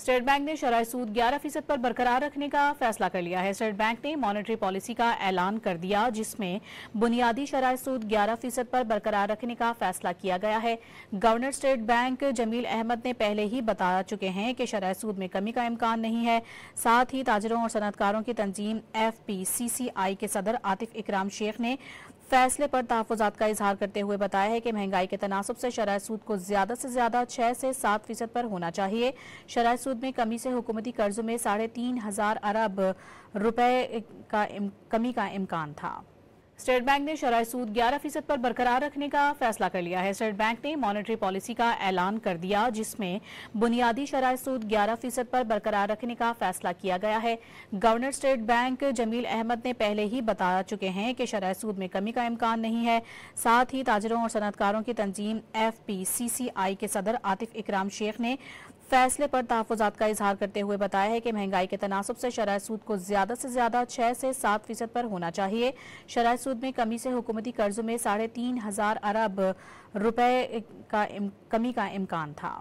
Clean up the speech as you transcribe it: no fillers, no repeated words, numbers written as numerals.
State bank ने शरह सूद 11% पर बरकरार रखने का फैसला कर लिया है। स्टेट बैंक ने मॉनेटरी पॉलिसी का ऐलान कर दिया, जिसमें बुनियादी शरह सूद 11% पर बरकरार रखने का फैसला किया गया है। Governor state bank Jameel Ahmed ने पहले ही बता चुके हैं कि शरह सूद में कमी का इम्कान नहीं है। साथ ही ताजरों और सनतकारों की तंजीम FPCCI के सदर आतिफ इकराम शेख ने फैसले पर तहफ़्फ़ुज़ात का इजहार करते हुए बताया है कि महंगाई के तनासुब से शरह सूद को ज़्यादा से ज़्यादा 6 से 7% पर होना चाहिए। शरह सूद में कमी से हुकूमती कर्जों में 3,500 अरब रुपए का कमी का इम्कान था। स्टेट बैंक ने शरह सूद 11% पर बरकरार रखने का फैसला कर लिया है। स्टेट बैंक ने मॉनेटरी पॉलिसी का ऐलान कर दिया, जिसमें बुनियादी शरह सूद 11% पर बरकरार रखने का फैसला किया गया है। Governor state bank Jameel Ahmed ने पहले ही बता चुके हैं कि शरह सूद में कमी का इम्कान नहीं है। साथ ही ताजरों और सनतकारों की तंजीम FPCCI के सदर आतिफ इकराम शेख ने फैसले पर तहफ़्फ़ुज़ात का इजहार करते हुए बताया है कि महंगाई के तनासुब से शरह सूद को ज़्यादा से ज़्यादा 6 से 7% पर होना चाहिए। शरह सूद में कमी से हुकूमती कर्जों में 3,500 अरब रुपए का कमी का इम्कान था।